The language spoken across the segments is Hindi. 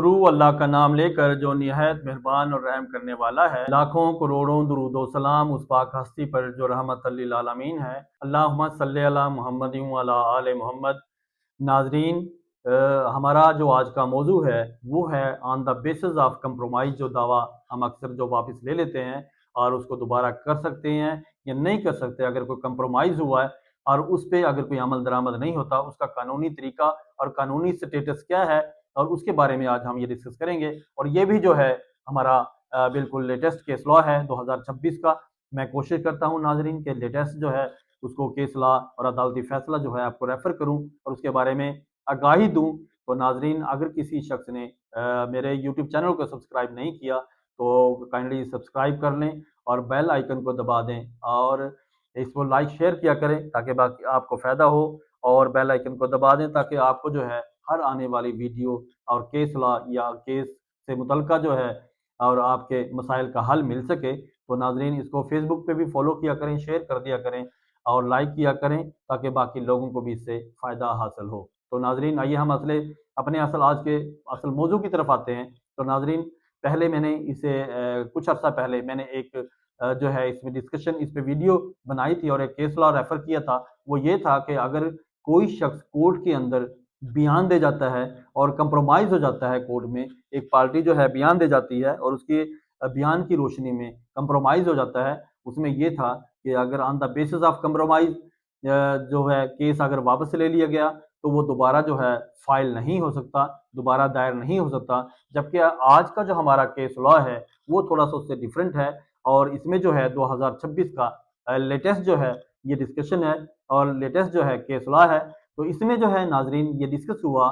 शुरू अल्लाह का नाम लेकर जो निहायत मेहरबान और रहम करने वाला है। लाखों करोड़ों दुरूद व सलाम उस पाक हस्ती पर जो रहमत लिल आलमीन है। अल्लाहुम्मा सल्ली अला मुहम्मद व अला आले मोहम्मद। नाजरीन, हमारा जो आज का मौजू है वो है on the basis of compromise. जो दावा हम अक्सर जो वापस ले लेते हैं और उसको दोबारा कर सकते हैं या नहीं कर सकते। अगर कोई कंप्रोमाइज़ हुआ है और उस पे अगर कोई अमल दरामद नहीं होता, उसका कानूनी तरीका और कानूनी स्टेटस क्या है, और उसके बारे में आज हम ये डिस्कस करेंगे। और ये भी जो है हमारा बिल्कुल लेटेस्ट केस लॉ है 2026 का। मैं कोशिश करता हूँ नाजरीन के लेटेस्ट जो है उसको केस लॉ और अदालती फैसला जो है आपको रेफर करूँ और उसके बारे में आगाही दूँ। तो नाजरीन, अगर किसी शख्स ने मेरे यूट्यूब चैनल को सब्सक्राइब नहीं किया तो काइंडली सब्सक्राइब कर लें और बेल आइकन को दबा दें और इसको लाइक शेयर किया करें ताकि बाकी आपको फ़ायदा हो। और बेल आइकन को दबा दें ताकि आपको जो है हर आने वाली वीडियो और केस लॉ या केस से मुतल्लिका जो है और आपके मसाइल का हल मिल सके। तो नाजरीन, इसको फेसबुक पे भी फॉलो किया करें, शेयर कर दिया करें और लाइक किया करें ताकि बाकी लोगों को भी इससे फ़ायदा हासिल हो। तो नाजरीन, आइए हम अपने आज के असल मौजू की तरफ आते हैं। तो नाजरीन, पहले मैंने इसे कुछ अर्सा पहले मैंने एक जो है इसमें डिस्कशन इस पे वीडियो बनाई थी और एक केस लॉ रेफर किया था। वो ये था कि अगर कोई शख्स कोर्ट के अंदर बयान दे जाता है और कंप्रोमाइज़ हो जाता है कोर्ट में, एक पार्टी जो है बयान दे जाती है और उसके बयान की रोशनी में कंप्रोमाइज़ हो जाता है। उसमें ये था कि अगर on the basis of compromise जो है केस अगर वापस ले लिया गया तो वो दोबारा जो है फाइल नहीं हो सकता, दोबारा दायर नहीं हो सकता। जबकि आज का जो हमारा केस लॉ है वो थोड़ा-सा उससे डिफरेंट है और इसमें जो है 2026 का लेटेस्ट जो है ये डिस्कशन है और लेटेस्ट जो है केस लॉ है। तो इसमें जो है नाजरीन ये डिस्कस हुआ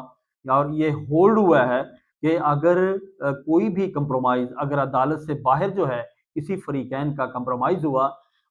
और ये होल्ड हुआ है कि अगर कोई भी कंप्रोमाइज़ अगर अदालत से बाहर जो है किसी फरीकैन का कंप्रोमाइज़ हुआ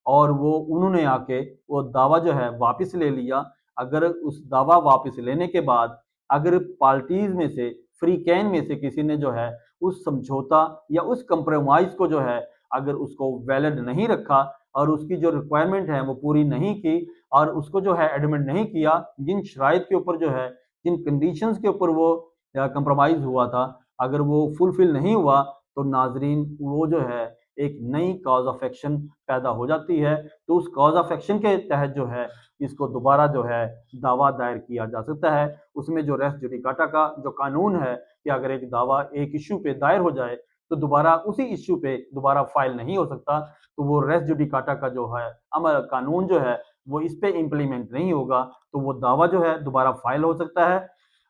और वो उन्होंने आके वो दावा जो है वापस ले लिया। अगर उस दावा वापस लेने के बाद अगर पार्टीज़ में से फरीकैन में से किसी ने जो है उस समझौता या उस कंप्रोमाइज़ को जो है अगर उसको वैलिड नहीं रखा और उसकी जो रिक्वायरमेंट है वो पूरी नहीं की और उसको जो है एडमिट नहीं किया, जिन शराइत के ऊपर जो है, जिन कंडीशंस के ऊपर वो कंप्रोमाइज़ हुआ था, अगर वो फुलफिल नहीं हुआ तो नाज़रीन वो जो है एक नई कॉज़ ऑफ एक्शन पैदा हो जाती है। तो उस कॉज़ ऑफ एक्शन के तहत जो है इसको दोबारा जो है दावा दायर किया जा सकता है। उसमें जो रेस जुडिकाटा का जो कानून है कि अगर एक दावा एक इश्यू पे दायर हो जाए तो दोबारा उसी इश्यू पे दोबारा फाइल नहीं हो सकता। तो वो रेस जुडिकाटा का जो है अमल कानून जो है वो इस पे इम्प्लीमेंट नहीं होगा, तो वो दावा जो है दोबारा फाइल हो सकता है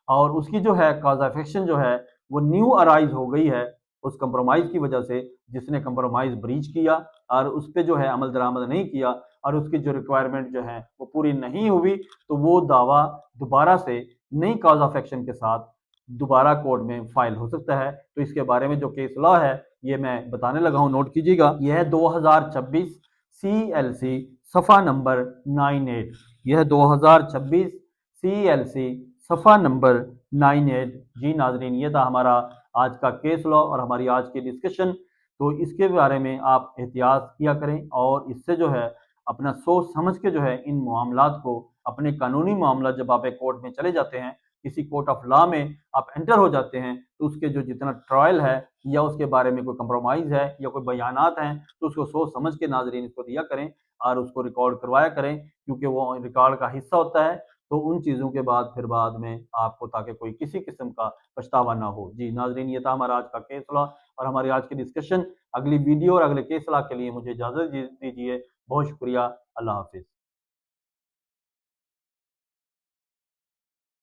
और उसकी जो है कॉज़ ऑफ एक्शन जो है वो न्यू अराइज़ हो गई है उस कंप्रोमाइज़ की वजह से, जिसने कंप्रोमाइज़ ब्रीच किया और उस पे जो है अमल दरामद नहीं किया और उसकी जो रिक्वायरमेंट जो है वो पूरी नहीं हुई। तो वो दावा दोबारा से नई कॉज़ ऑफ एक्शन के साथ दोबारा कोर्ट में फाइल हो सकता है। तो इसके बारे में जो केस लॉ है ये मैं बताने लगा हूँ, नोट कीजिएगा। यह है 2026 CLC सफ़ा नंबर 98। यह 2026 CLC सफ़ा नंबर 98। जी नाजरीन, ये था हमारा आज का केस लॉ और हमारी आज की डिस्कशन। तो इसके बारे में आप एहतियात किया करें और इससे जो है अपना सोच समझ के जो है इन मामलात को, अपने कानूनी मामला जब आप एक कोर्ट में चले जाते हैं, किसी कोर्ट ऑफ लॉ में आप एंटर हो जाते हैं, तो उसके जो जितना ट्रायल है या उसके बारे में कोई कंप्रोमाइज़ है या कोई बयानात हैं तो उसको सोच समझ के नाजरीन इसको दिया करें और उसको रिकॉर्ड करवाया करें, क्योंकि वो रिकॉर्ड का हिस्सा होता है। तो उन चीज़ों के बाद बाद में आपको ताकि कोई किसी किस्म का पछतावा ना हो। जी नाजरीन, ये था हमारा आज का केस लॉ और हमारी आज की डिस्कशन। अगली वीडियो और अगले केस लॉ के लिए मुझे इजाज़त दीजिए। बहुत शुक्रिया। अल्लाह हाफ़िज़।